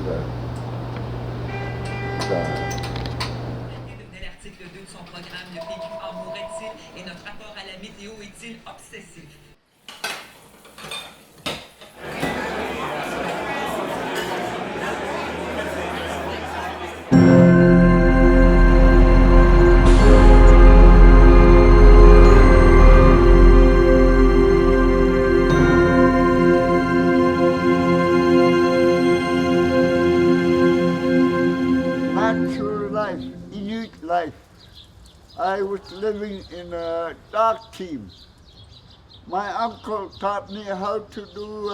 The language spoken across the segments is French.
Devenait l'article 2 de son programme. Le PQ en mourrait-il et notre rapport à la météo est-il obsessif? Natural life, Inuit life. I was living in a dog team. My uncle taught me how to do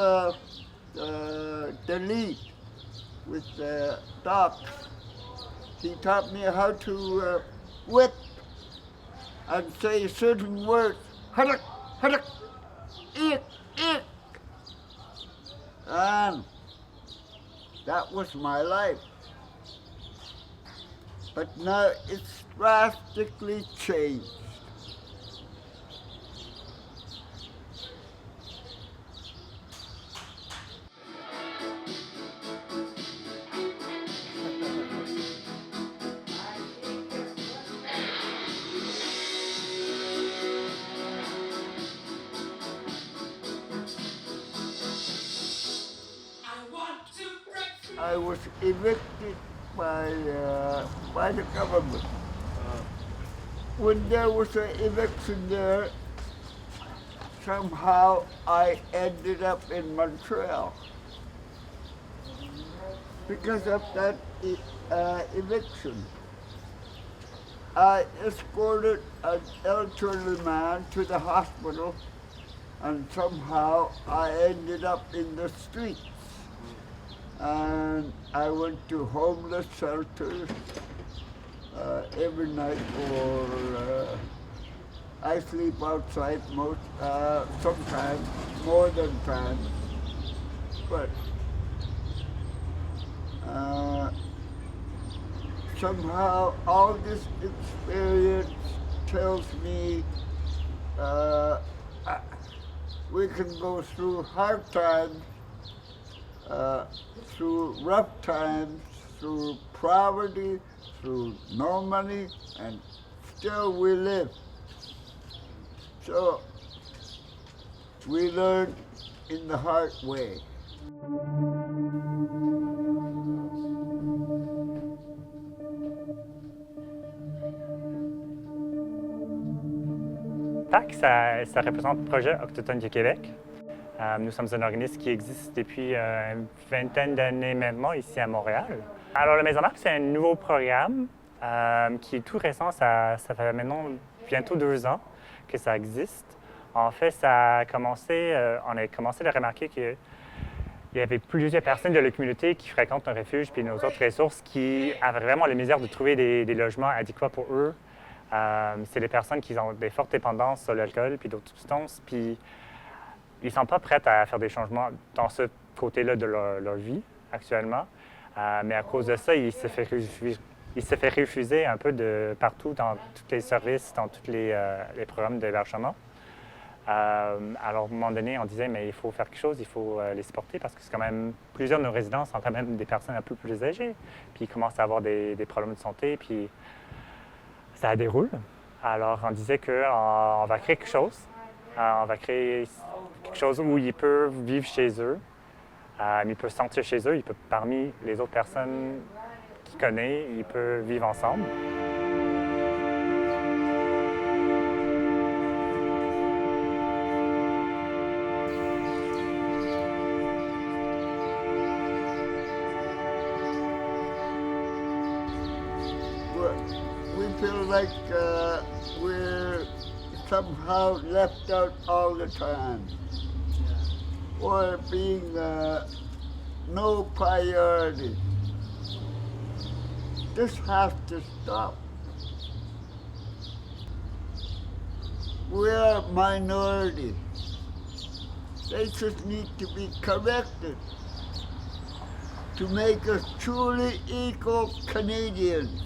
the lead with the dogs. He taught me how to whip and say certain words. Haddock, haddock, eek, eek. And that was my life. But now it's drastically changed. I was evicted by the government. When there was an eviction there, somehow I ended up in Montreal because of that eviction. I escorted an elderly man to the hospital, and somehow I ended up in the streets. And I went to homeless shelters every night, or I sleep outside sometimes, more than times. But somehow all this experience tells me we can go through hard times, through rough times, through poverty, through no money, and still we live. So we learn in the hard way. PAC, ça représente le projet Autochtone du Québec. Nous sommes un organisme qui existe depuis une vingtaine d'années maintenant ici à Montréal. Alors, le Maison Marc, c'est un nouveau programme qui est tout récent. Ça fait maintenant bientôt 2 ans que ça existe. En fait, ça a commencé, on a commencé à remarquer qu'il y avait plusieurs personnes de la communauté qui fréquentent un refuge puis nos autres ressources qui avaient vraiment la misère de trouver des logements adéquats pour eux. C'est des personnes qui ont des fortes dépendances sur l'alcool puis d'autres substances, puis ils ne sont pas prêts à faire des changements dans ce côté-là de leur vie actuellement. Mais à cause de ça, il se fait refuser un peu de partout dans tous les services, dans tous les programmes d'hébergement. Alors, à un moment donné, on disait, mais il faut faire quelque chose, il faut les supporter parce que c'est quand même, plusieurs de nos résidents sont quand même des personnes un peu plus âgées, puis ils commencent à avoir des problèmes de santé, puis ça déroule. Alors, on disait qu'on va créer quelque chose. On va créer quelque chose où ils peuvent vivre chez eux, ils peuvent se sentir chez eux, ils peuvent, parmi les autres personnes qu'ils connaissent, ils peuvent vivre ensemble. We feel like we're somehow left out all the time, or being no priority. This has to stop. We are minority. They just need to be corrected to make us truly equal Canadians.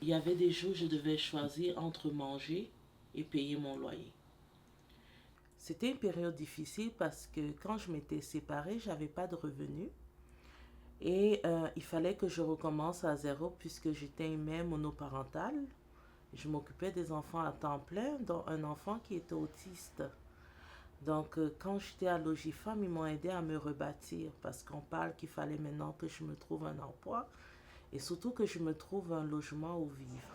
il y avait des jours où je devais choisir entre manger et payer mon loyer. C'était une période difficile parce que quand je m'étais séparée, je n'avais pas de revenus. Et il fallait que je recommence à zéro puisque j'étais une mère monoparentale. Je m'occupais des enfants à temps plein, dont un enfant qui était autiste. Donc, quand j'étais à Logifam, ils m'ont aidé à me rebâtir parce qu'on parle qu'il fallait maintenant que je me trouve un emploi et surtout que je me trouve un logement où vivre.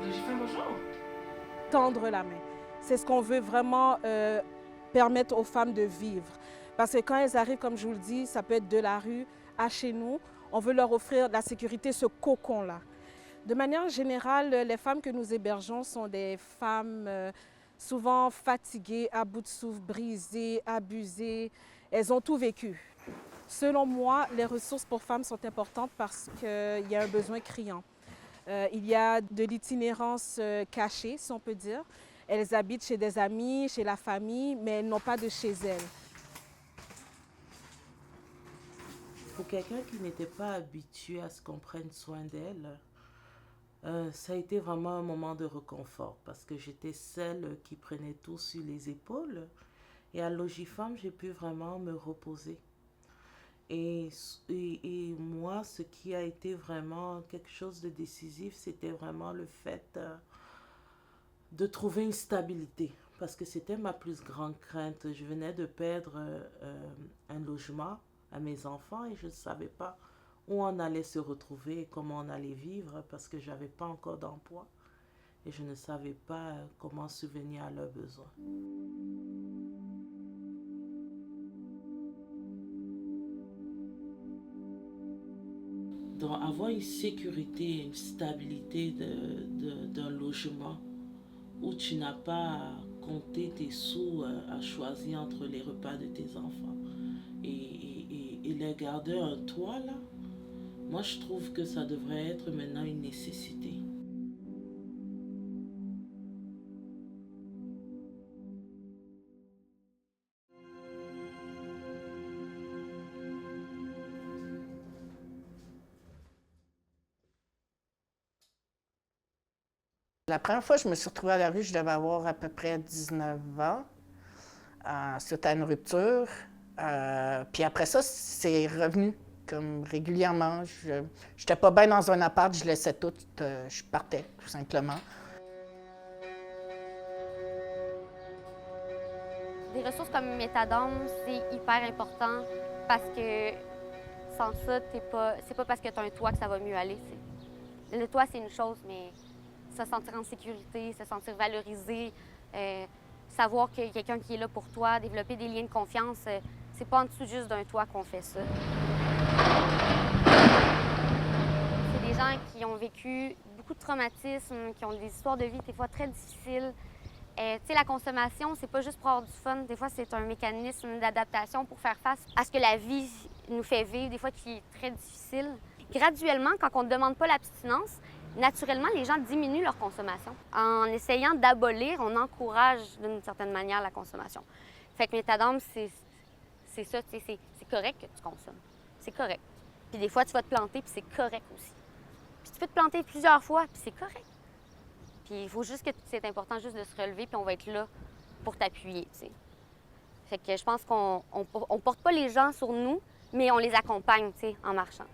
Logifam, bonjour. Tendre la main. C'est ce qu'on veut vraiment permettre aux femmes de vivre. Parce que quand elles arrivent, comme je vous le dis, ça peut être de la rue à chez nous, on veut leur offrir la sécurité, ce cocon-là. De manière générale, les femmes que nous hébergeons sont des femmes souvent fatiguées, à bout de souffle, brisées, abusées. Elles ont tout vécu. Selon moi, les ressources pour femmes sont importantes parce qu'il y a un besoin criant. Il y a de l'itinérance cachée, si on peut dire. Elles habitent chez des amis, chez la famille, mais elles n'ont pas de chez elles. Pour quelqu'un qui n'était pas habitué à ce qu'on prenne soin d'elle, ça a été vraiment un moment de réconfort parce que j'étais celle qui prenait tout sur les épaules. Et à Logifam, j'ai pu vraiment me reposer. Et moi, ce qui a été vraiment quelque chose de décisif, c'était vraiment le fait de trouver une stabilité. Parce que c'était ma plus grande crainte. Je venais de perdre un logement à mes enfants et je ne savais pas où on allait se retrouver et comment on allait vivre parce que je n'avais pas encore d'emploi et je ne savais pas comment subvenir à leurs besoins. Donc, avoir une sécurité, une stabilité d'un logement où tu n'as pas à compter tes sous, à choisir entre les repas de tes enfants et les garder un toit, là, moi je trouve que ça devrait être maintenant une nécessité. La première fois que je me suis retrouvée à la rue, je devais avoir à peu près 19 ans. Suite à une rupture. Puis après ça, c'est revenu comme régulièrement. Je n'étais pas bien dans un appart, je laissais tout, je partais tout simplement. Des ressources comme Méthadone, c'est hyper important parce que sans ça, c'est pas parce que tu as un toit que ça va mieux aller. Le toit, c'est une chose, mais se sentir en sécurité, se sentir valorisé, savoir qu'il y a quelqu'un qui est là pour toi, développer des liens de confiance, c'est pas en dessous juste d'un toit qu'on fait ça. C'est des gens qui ont vécu beaucoup de traumatismes, qui ont des histoires de vie des fois très difficiles. Tu sais, la consommation, c'est pas juste pour avoir du fun. Des fois, c'est un mécanisme d'adaptation pour faire face à ce que la vie nous fait vivre, des fois qui est très difficile. Graduellement, quand on ne demande pas l'abstinence, naturellement, les gens diminuent leur consommation. En essayant d'abolir, on encourage d'une certaine manière la consommation. Fait que Méthadone, c'est ça, c'est correct que tu consommes. C'est correct. Puis des fois, tu vas te planter, puis c'est correct aussi. Puis tu peux te planter plusieurs fois, puis c'est correct. Puis il faut juste que c'est important juste de se relever, puis on va être là pour t'appuyer, tu sais. Fait que je pense qu'on porte pas les gens sur nous, mais on les accompagne, tu sais, en marchant.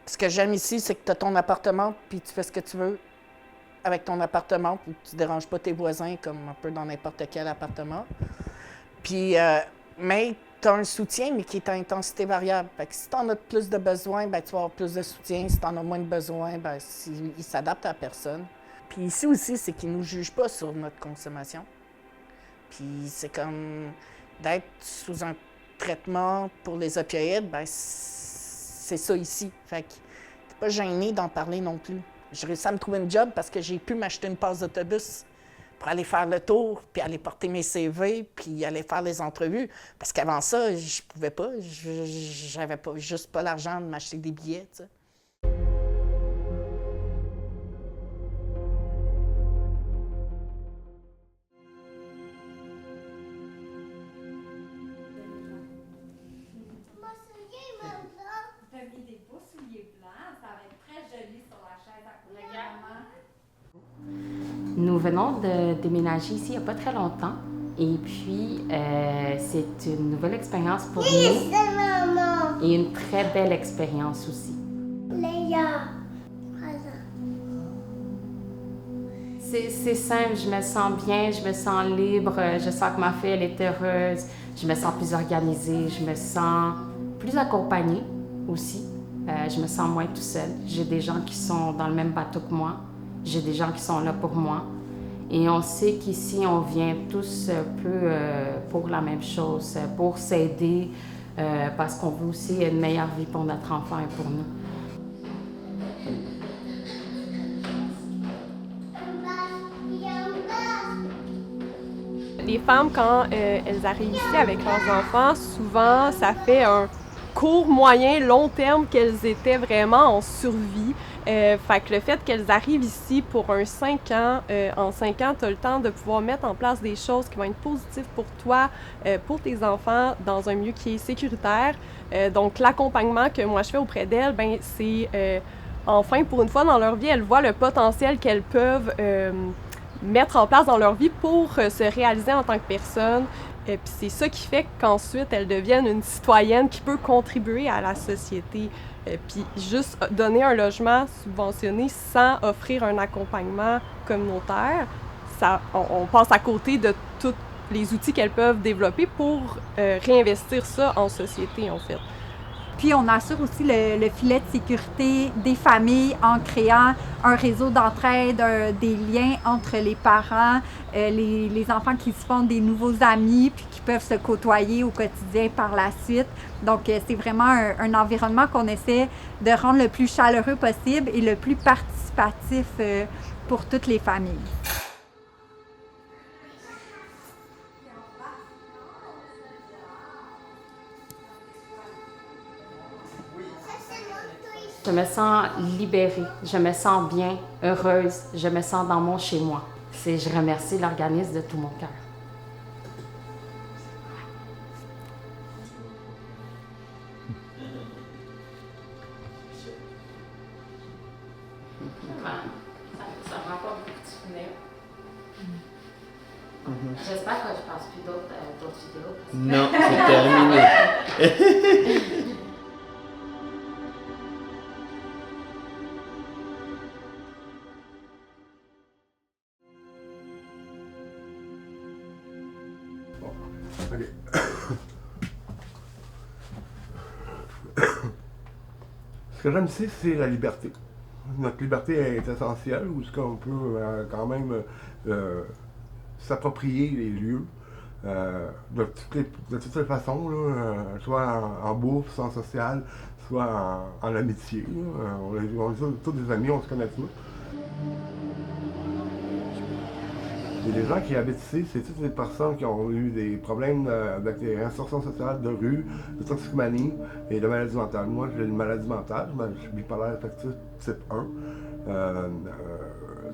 Ce que j'aime ici, c'est que tu as ton appartement, puis tu fais ce que tu veux avec ton appartement, puis tu ne déranges pas tes voisins comme un peu dans n'importe quel appartement. Puis, mais tu as un soutien, mais qui est à intensité variable. Fait que si tu en as plus de besoin, bien, tu vas avoir plus de soutien. Si tu en as moins de besoin, bien, il s'adapte à la personne. Puis ici aussi, c'est qu'ils ne nous jugent pas sur notre consommation. Puis c'est comme d'être sous un traitement pour les opioïdes, bien, c'est ça ici. Fait que t'es pas gêné d'en parler non plus. J'ai réussi à me trouver une job parce que j'ai pu m'acheter une passe d'autobus pour aller faire le tour, puis aller porter mes CV, puis aller faire les entrevues. Parce qu'avant ça, je pouvais pas. J'avais pas, juste pas l'argent de m'acheter des billets, tu sais. Nous venons de déménager ici il n'y a pas très longtemps. Et puis, c'est une nouvelle expérience pour nous. Et une très belle expérience aussi. C'est simple, je me sens bien, je me sens libre, je sens que ma fille elle est heureuse, je me sens plus organisée, je me sens plus accompagnée aussi. Je me sens moins tout seule. J'ai des gens qui sont dans le même bateau que moi, j'ai des gens qui sont là pour moi. Et on sait qu'ici, on vient tous un peu pour la même chose, pour s'aider, parce qu'on veut aussi une meilleure vie pour notre enfant et pour nous. Les femmes, quand elles arrivent ici avec leurs enfants, souvent, ça fait un court, moyen, long terme qu'elles étaient vraiment en survie. Fait que le fait qu'elles arrivent ici pour un 5 ans, en 5 ans, tu as le temps de pouvoir mettre en place des choses qui vont être positives pour toi, pour tes enfants, dans un milieu qui est sécuritaire. Donc, l'accompagnement que moi je fais auprès d'elles, ben c'est enfin, pour une fois dans leur vie, elles voient le potentiel qu'elles peuvent mettre en place dans leur vie pour se réaliser en tant que personne. Puis c'est ça qui fait qu'ensuite, elles deviennent une citoyenne qui peut contribuer à la société. Puis juste donner un logement subventionné sans offrir un accompagnement communautaire, on passe à côté de tous les outils qu'elles peuvent développer pour réinvestir ça en société, en fait. Puis on assure aussi le filet de sécurité des familles en créant un réseau d'entraide, des liens entre les parents, les enfants qui se font des nouveaux amis puis qui peuvent se côtoyer au quotidien par la suite. Donc c'est vraiment un environnement qu'on essaie de rendre le plus chaleureux possible et le plus participatif pour toutes les familles. Je me sens libérée, je me sens bien, heureuse, je me sens dans mon chez-moi. Je remercie l'organisme de tout mon cœur. Ça me rend pas beaucoup de souvenirs. J'espère que je ne passe plus d'autres vidéos. Non, c'est terminé. Okay. Ce que j'aime ici, c'est la liberté. Notre liberté est essentielle, où ce qu'on peut quand même s'approprier les lieux de toutes les façons, là, soit en bourse, en social, soit en amitié. On est tous des amis, on se connaît tous. Et les gens qui habitent ici, c'est toutes les personnes qui ont eu des problèmes avec des insertions sociales de rue, de toxicomanie et de maladies mentales. Moi, j'ai une maladie mentale, je suis bipolaire affectif type 1.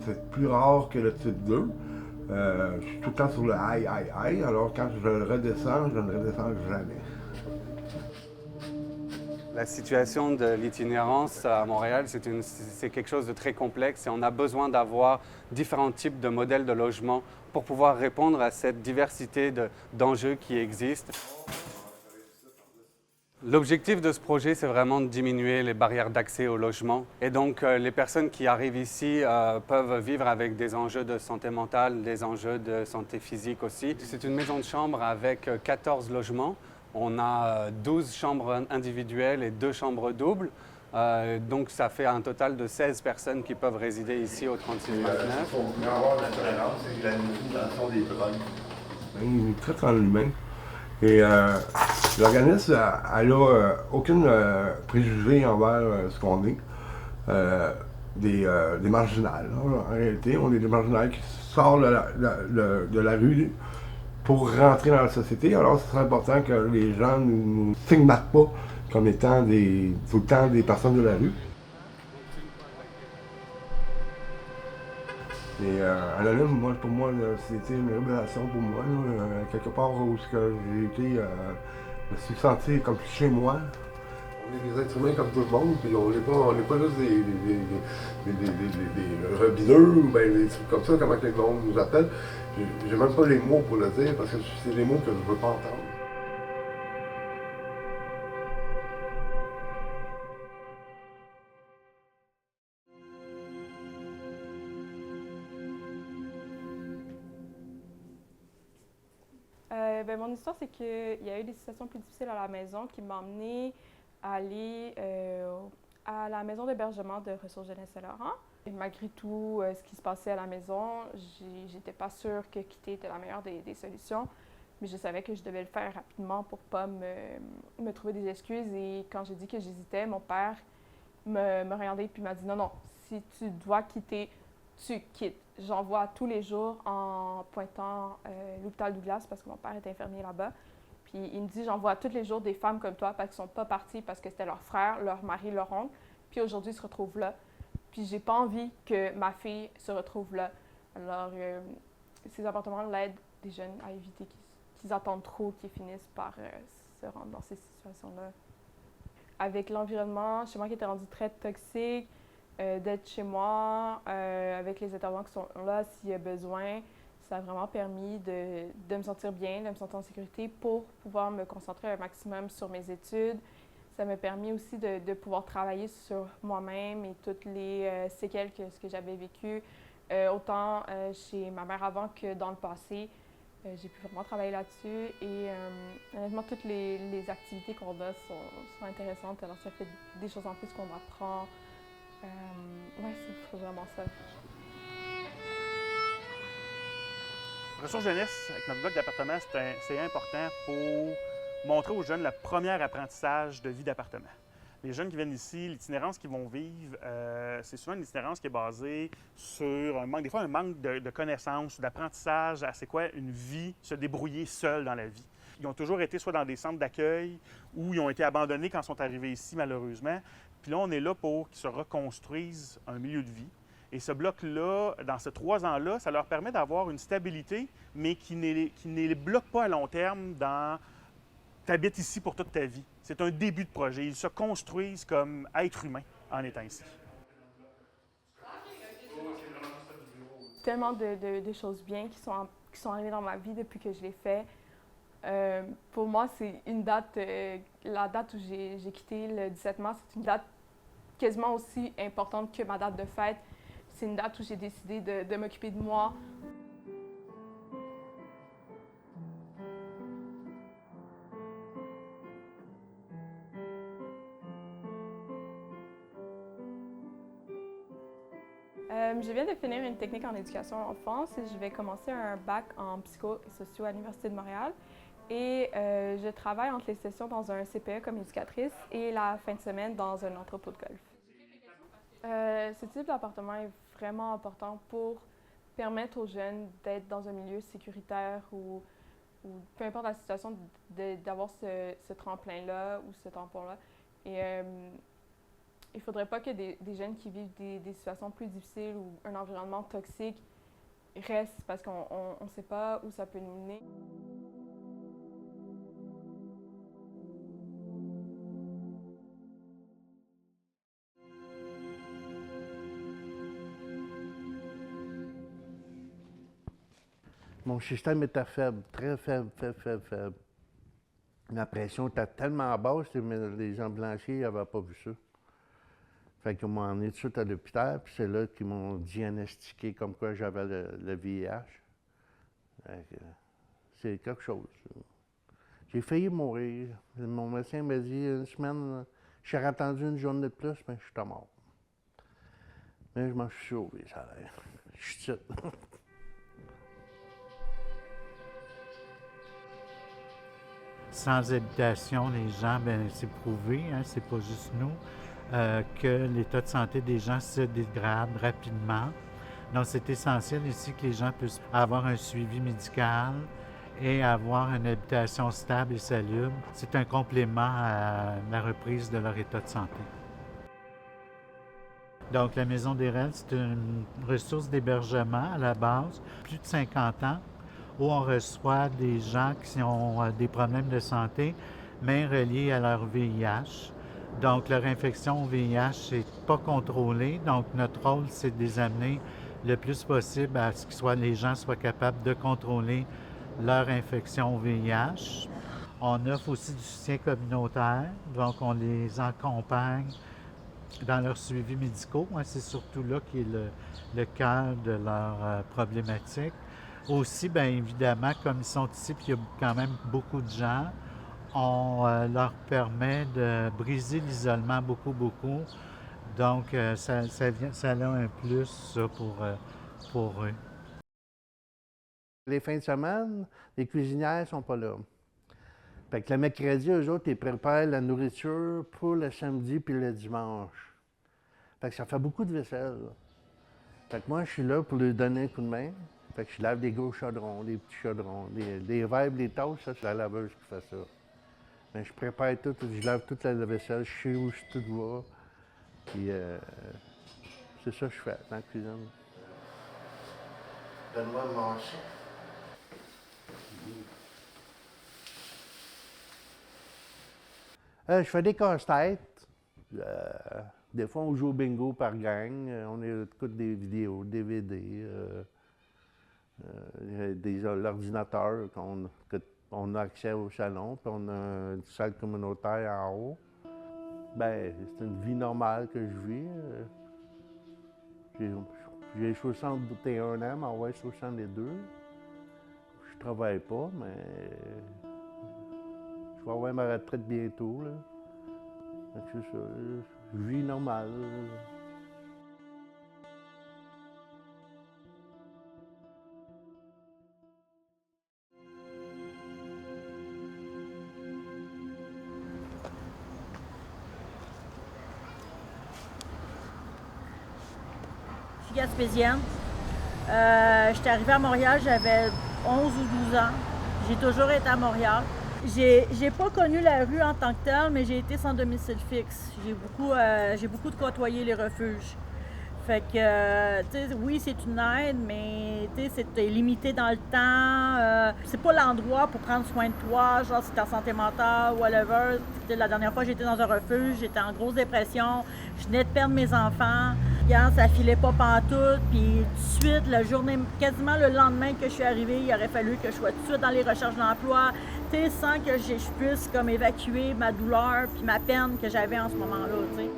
C'est plus rare que le type 2. Je suis tout le temps sur le high, alors quand je le redescends, je ne redescends jamais. La situation de l'itinérance à Montréal, c'est quelque chose de très complexe et on a besoin d'avoir différents types de modèles de logement pour pouvoir répondre à cette diversité d'enjeux qui existent. L'objectif de ce projet, c'est vraiment de diminuer les barrières d'accès au logement. Et donc, les personnes qui arrivent ici peuvent vivre avec des enjeux de santé mentale, des enjeux de santé physique aussi. C'est une maison de chambre avec 14 logements. On a 12 chambres individuelles et 2 chambres doubles. Donc, ça fait un total de 16 personnes qui peuvent résider ici au 3629. Il faut bien avoir la tolérance et la limitation des drogues. Il est très dans l'humain. Et l'organisme n'a aucune préjugé envers ce qu'on est. Des marginales. En réalité, on est des marginales qui sortent de la rue pour rentrer dans la société. Alors, c'est important que les gens ne nous stigmatent pas comme étant tout le temps des personnes de la rue. Et Anonyme, pour moi, c'était une révélation pour moi. Quelque part où j'ai été, je me suis senti comme chez moi. On est des êtres humains comme tout le monde, puis on n'est pas juste des rebineux ou ben des trucs comme ça, comment que le monde nous appelle. J'ai même pas les mots pour le dire, parce que c'est des mots que je veux pas entendre. Mon histoire, c'est qu'il y a eu des situations plus difficiles à la maison qui m'ont amenée à aller à la maison d'hébergement de Ressources Jeunesse Saint-Laurent. Malgré tout ce qui se passait à la maison, j'étais pas sûre que quitter était la meilleure des solutions, mais je savais que je devais le faire rapidement pour pas me trouver des excuses. Et quand j'ai dit que j'hésitais, mon père me regardait et m'a dit « Non, non, si tu dois quitter, tu quittes. » J'en vois tous les jours en pointant l'hôpital Douglas parce que mon père est infirmier là-bas. Puis il me dit, j'en vois tous les jours des femmes comme toi parce qu'ils ne sont pas parties parce que c'était leur frère, leur mari, leur oncle. Puis aujourd'hui, ils se retrouvent là. Puis j'ai pas envie que ma fille se retrouve là. Alors, ces appartements l'aident des jeunes à éviter qu'ils attendent trop, qu'ils finissent par se rendre dans ces situations-là. Avec l'environnement, chez moi qui était rendu très toxique, d'être chez moi, avec les intervenants qui sont là s'il y a besoin. Ça a vraiment permis de me sentir bien, de me sentir en sécurité pour pouvoir me concentrer un maximum sur mes études. Ça m'a permis aussi de pouvoir travailler sur moi-même et toutes les séquelles que ce que j'avais vécu, autant chez ma mère avant que dans le passé. J'ai pu vraiment travailler là-dessus et honnêtement, toutes les activités qu'on a sont intéressantes. Alors ça fait des choses en plus qu'on apprend. Ouais, c'est vraiment ça. Ressources Jeunesse, avec notre bloc d'appartement, c'est important pour montrer aux jeunes le premier apprentissage de vie d'appartement. Les jeunes qui viennent ici, l'itinérance qu'ils vont vivre, c'est souvent une itinérance qui est basée sur un manque, des fois un manque de connaissances, d'apprentissage à c'est quoi une vie, se débrouiller seul dans la vie. Ils ont toujours été soit dans des centres d'accueil ou ils ont été abandonnés quand ils sont arrivés ici, malheureusement. Puis là, on est là pour qu'ils se reconstruisent un milieu de vie. Et ce bloc-là, dans ces 3 ans-là, ça leur permet d'avoir une stabilité, mais qui ne les bloque pas à long terme dans « t'habites ici pour toute ta vie ». C'est un début de projet. Ils se construisent comme êtres humains en étant ici. Tellement de choses bien qui sont arrivées dans ma vie depuis que je l'ai fait. Pour moi, c'est une date, la date où j'ai quitté le 17 mars, c'est une date quasiment aussi importante que ma date de fête. C'est une date où j'ai décidé de m'occuper de moi. Je viens de finir une technique en éducation à l'enfance et je vais commencer un bac en psycho et socio à l'Université de Montréal. Et je travaille entre les sessions dans un CPE comme éducatrice et la fin de semaine dans un entrepôt de golf. Ce type d'appartement est vraiment important pour permettre aux jeunes d'être dans un milieu sécuritaire ou peu importe la situation, d'avoir ce tremplin-là ou ce tampon-là. Et il ne faudrait pas que des jeunes qui vivent des situations plus difficiles ou un environnement toxique restent parce qu'on ne sait pas où ça peut nous mener. Mon système était faible, très faible, faible. La pression était tellement basse que les gens blanchis n'avaient pas vu ça. Fait qu'ils m'ont emmené tout de suite à l'hôpital, puis c'est là qu'ils m'ont diagnostiqué comme quoi j'avais le VIH. C'est quelque chose. J'ai failli mourir. Mon médecin m'a dit une semaine, j'ai attendu une journée de plus, mais je suis mort. Mais je m'en suis sauvé, ça a l'air. Je suis titre. Sans habitation, les gens, c'est prouvé, hein, c'est pas juste nous, que l'état de santé des gens se dégrade rapidement. Donc, c'est essentiel ici que les gens puissent avoir un suivi médical et avoir une habitation stable et salubre. C'est un complément à la reprise de leur état de santé. Donc, la Maison des Rêves, c'est une ressource d'hébergement à la base, plus de 50 ans, où on reçoit des gens qui ont des problèmes de santé, mais reliés à leur VIH. Donc, leur infection au VIH n'est pas contrôlée. Donc, notre rôle, c'est de les amener le plus possible à ce que les gens soient capables de contrôler leur infection au VIH. On offre aussi du soutien communautaire. Donc, on les accompagne dans leurs suivis médicaux. C'est surtout là qui est le cœur de leur problématique. Aussi, bien évidemment, comme ils sont ici, puis il y a quand même beaucoup de gens, on leur permet de briser l'isolement beaucoup. Donc, ça a un plus ça, pour eux. Les fins de semaine, les cuisinières ne sont pas là. Fait que le mercredi, eux autres, ils préparent la nourriture pour le samedi puis le dimanche. Fait que ça fait beaucoup de vaisselle. Fait que moi, je suis là pour leur donner un coup de main. Fait que je lave des gros chaudrons, des petits chaudrons, des verres, des tasses, ça, c'est la laveuse qui fait ça. Mais je prépare tout, je lave toute la vaisselle, je sais où tout va. Puis c'est ça que je fais dans la cuisine. Donne-moi de manger. Je fais des casse-têtes. Des fois, on joue au bingo par gang. On écoute des vidéos, des DVD, l'ordinateur qu'on a accès au salon, puis on a une salle communautaire en haut. Ben, c'est une vie normale que je vis. J'ai 61 ans, mais ouais, 62. Je travaille pas, mais je vais avoir ma retraite bientôt, là. C'est ça, je vis normal. Je suis gaspésienne. J'étais arrivée à Montréal, j'avais 11 ou 12 ans. J'ai toujours été à Montréal. J'ai pas connu la rue en tant que telle, mais j'ai été sans domicile fixe. J'ai beaucoup de côtoyé les refuges. Fait que, tu sais, oui, c'est une aide, mais tu sais, c'est limité dans le temps. C'est pas l'endroit pour prendre soin de toi, genre si ta santé mentale, whatever. La dernière fois, j'étais dans un refuge, j'étais en grosse dépression, je venais de perdre mes enfants. Regarde, ça filait pas pantoute, puis tout de suite, la journée, quasiment le lendemain que je suis arrivée, il aurait fallu que je sois tout de suite dans les recherches d'emploi, tu sais, sans que je puisse comme évacuer ma douleur puis ma peine que j'avais en ce moment-là, tu sais.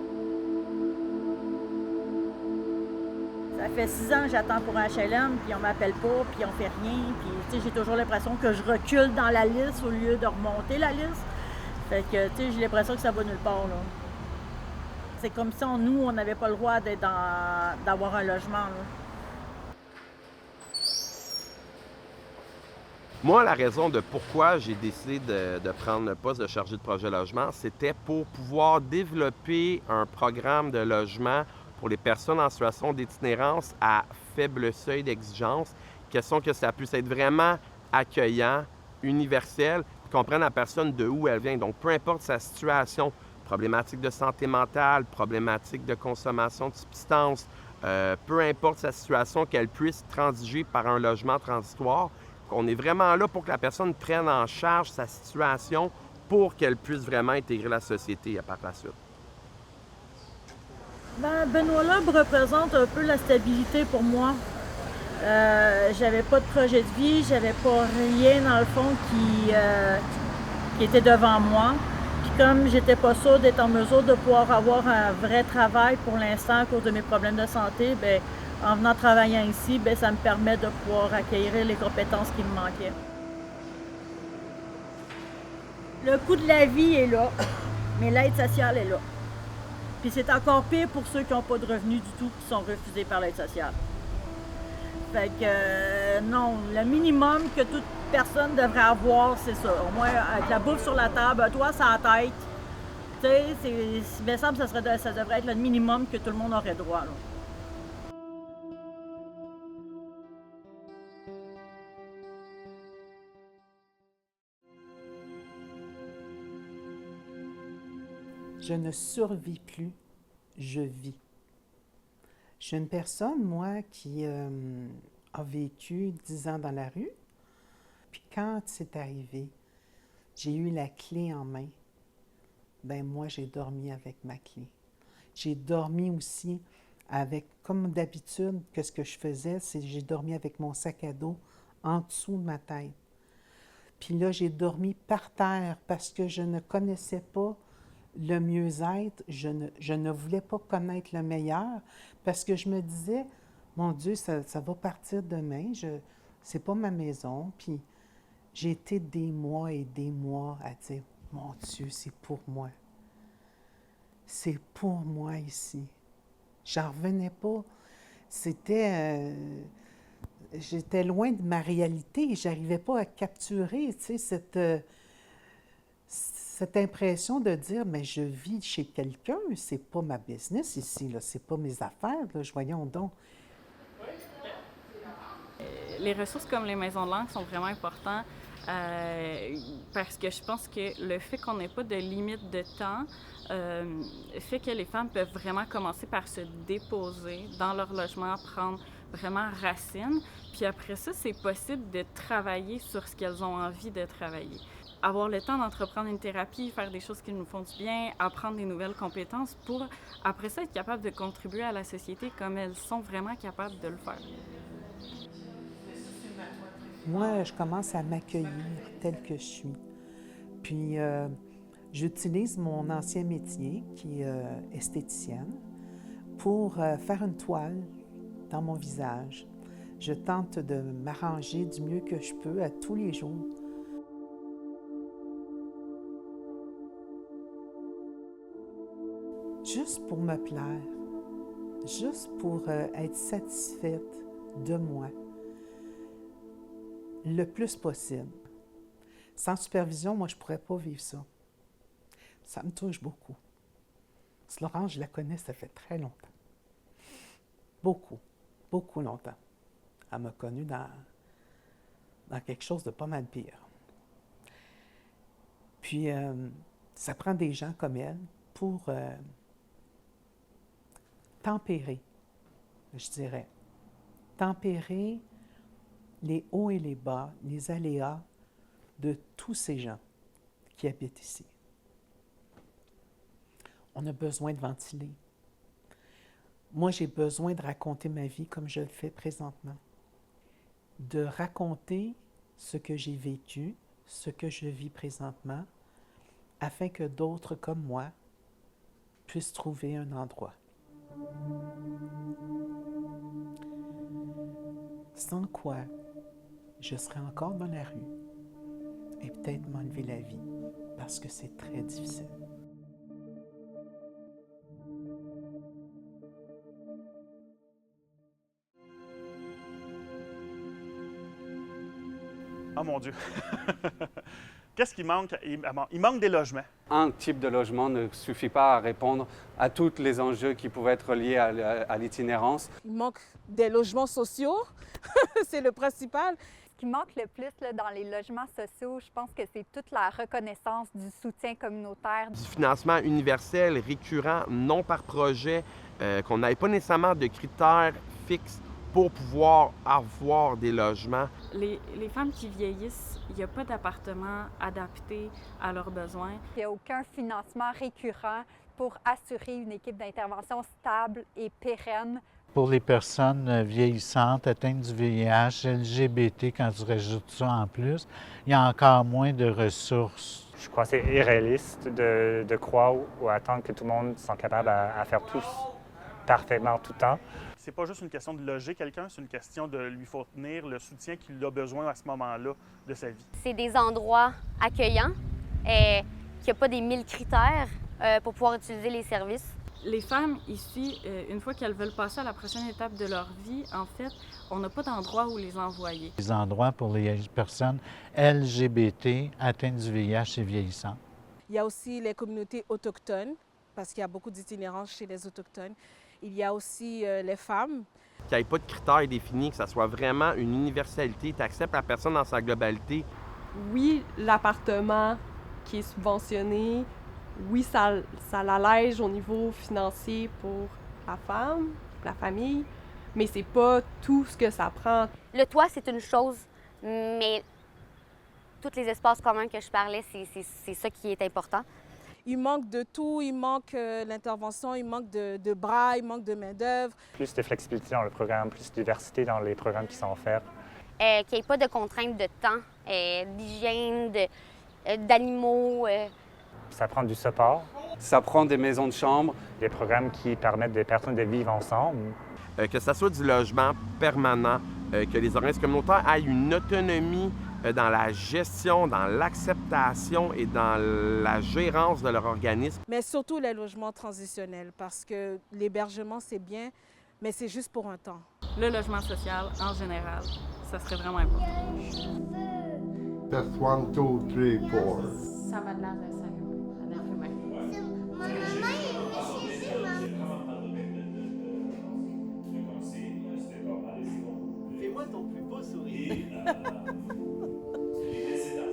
Ça fait 6 ans que j'attends pour un HLM, puis on m'appelle pas, puis on fait rien, puis tu sais, j'ai toujours l'impression que je recule dans la liste au lieu de remonter la liste. Fait que, tu sais, j'ai l'impression que ça va nulle part, là. C'est comme si nous, on n'avait pas le droit d'avoir un logement, là. Moi, la raison de pourquoi j'ai décidé de prendre le poste de chargé de projet logement, c'était pour pouvoir développer un programme de logement pour les personnes en situation d'itinérance à faible seuil d'exigence, question que ça puisse être vraiment accueillant, universel, puis qu'on prenne la personne de où elle vient. Donc, peu importe sa situation, problématique de santé mentale, problématique de consommation de substances, peu importe sa situation, qu'elle puisse transiger par un logement transitoire. On est vraiment là pour que la personne prenne en charge sa situation pour qu'elle puisse vraiment intégrer la société par la suite. Ben, Benoît Loeb représente un peu la stabilité pour moi. J'avais pas de projet de vie, j'avais pas rien dans le fond qui était devant moi. Puis comme j'étais pas sûre d'être en mesure de pouvoir avoir un vrai travail pour l'instant à cause de mes problèmes de santé, bien, en venant travailler ici, bien, ça me permet de pouvoir acquérir les compétences qui me manquaient. Le coût de la vie est là, mais l'aide sociale est là. Puis c'est encore pire pour ceux qui n'ont pas de revenus du tout, qui sont refusés par l'aide sociale. Fait que non, le minimum que toute personne devrait avoir, c'est ça. Au moins, avec la bouffe sur la table, toi, ça la tête. Tu sais, il me semble que ça devrait être le minimum que tout le monde aurait droit, là. Je ne survis plus, je vis. Je suis une personne, moi, qui a vécu 10 ans dans la rue. Puis quand c'est arrivé, j'ai eu la clé en main ben moi, j'ai dormi avec ma clé. J'ai dormi aussi avec, comme d'habitude, que ce que je faisais, c'est que j'ai dormi avec mon sac à dos en dessous de ma tête. Puis là, j'ai dormi par terre parce que je ne connaissais pas le mieux-être. Je ne voulais pas connaître le meilleur parce que je me disais, mon Dieu, ça va partir demain. C'est pas ma maison. Puis j'ai été des mois et des mois à dire, mon Dieu, c'est pour moi. C'est pour moi ici. J'en revenais pas. C'était... j'étais loin de ma réalité. J'arrivais pas à capturer, tu sais, cette impression de dire, mais je vis chez quelqu'un, c'est pas ma business ici, là, c'est pas mes affaires, là, voyons donc. Les ressources comme les maisons de langue sont vraiment importantes parce que je pense que le fait qu'on n'ait pas de limite de temps fait que les femmes peuvent vraiment commencer par se déposer dans leur logement, prendre vraiment racine. Puis après ça, c'est possible de travailler sur ce qu'elles ont envie de travailler. Avoir le temps d'entreprendre une thérapie, faire des choses qui nous font du bien, apprendre des nouvelles compétences pour, après ça, être capable de contribuer à la société comme elles sont vraiment capables de le faire. Moi, je commence à m'accueillir telle que je suis. Puis, j'utilise mon ancien métier, qui est esthéticienne, pour faire une toile dans mon visage. Je tente de m'arranger du mieux que je peux à tous les jours. Juste pour me plaire, juste pour être satisfaite de moi, le plus possible. Sans supervision, moi, je ne pourrais pas vivre ça. Ça me touche beaucoup. Laurence, je la connais, ça fait très longtemps. Beaucoup, beaucoup longtemps. Elle m'a connue dans quelque chose de pas mal pire. Puis, ça prend des gens comme elle pour tempérer, je dirais. Tempérer les hauts et les bas, les aléas de tous ces gens qui habitent ici. On a besoin de ventiler. Moi, j'ai besoin de raconter ma vie comme je le fais présentement. De raconter ce que j'ai vécu, ce que je vis présentement, afin que d'autres comme moi puissent trouver un endroit. Sans quoi, je serais encore dans la rue et peut-être m'enlever la vie parce que c'est très difficile. Oh mon Dieu! Qu'est-ce qui manque? Il manque des logements. Un type de logement ne suffit pas à répondre à tous les enjeux qui pouvaient être liés à l'itinérance. Il manque des logements sociaux, c'est le principal. Ce qui manque le plus là, dans les logements sociaux, je pense que c'est toute la reconnaissance du soutien communautaire. Du financement universel, récurrent, non par projet, qu'on n'avait pas nécessairement de critères fixes pour pouvoir avoir des logements. Les femmes qui vieillissent, il n'y a pas d'appartement adapté à leurs besoins. Il n'y a aucun financement récurrent pour assurer une équipe d'intervention stable et pérenne. Pour les personnes vieillissantes, atteintes du VIH, LGBT, quand tu rajoutes ça en plus, il y a encore moins de ressources. Je crois que c'est irréaliste de croire ou attendre que tout le monde soit capable à faire tout parfaitement tout le temps. C'est pas juste une question de loger quelqu'un, c'est une question de lui fournir le soutien qu'il a besoin à ce moment-là de sa vie. C'est des endroits accueillants, qu'il n'y a pas des 1000 critères pour pouvoir utiliser les services. Les femmes ici, une fois qu'elles veulent passer à la prochaine étape de leur vie, en fait, on n'a pas d'endroit où les envoyer. Des endroits pour les personnes LGBT atteintes du VIH et vieillissantes. Il y a aussi les communautés autochtones, parce qu'il y a beaucoup d'itinérance chez les autochtones. Il y a aussi les femmes. Qu'il n'y ait pas de critères définis, que ça soit vraiment une universalité, tu acceptes la personne dans sa globalité. Oui, l'appartement qui est subventionné, oui, ça l'allège au niveau financier pour la femme, la famille, mais c'est pas tout ce que ça prend. Le toit, c'est une chose, mais tous les espaces communs que je parlais, c'est ça qui est important. il manque de tout, il manque l'intervention, il manque de bras, il manque de main-d'œuvre. Plus de flexibilité dans le programme, plus de diversité dans les programmes qui sont offerts. Qu'il n'y ait pas de contraintes de temps, d'hygiène, d'animaux. Ça prend du support. Ça prend des maisons de chambre. Des programmes qui permettent des personnes de vivre ensemble. Que ce soit du logement permanent, que les organismes communautaires aient une autonomie dans la gestion, dans l'acceptation et dans la gérance de leur organisme. Mais surtout les logements transitionnels, parce que l'hébergement, c'est bien, mais c'est juste pour un temps. Le logement social, en général, ça serait vraiment important. Test 1, 2, 3, 4. Ça m'a de l'air de ça, un être humain. Fais-moi ton plus beau sourire. C'est le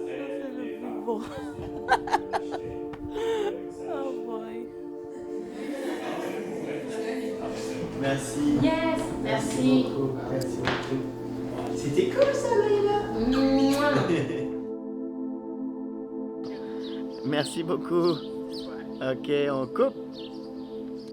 plus beau. Oh boy. Merci. Yes, merci. beaucoup. Merci beaucoup. C'était cool ça, Leïla. Merci beaucoup. OK, on coupe.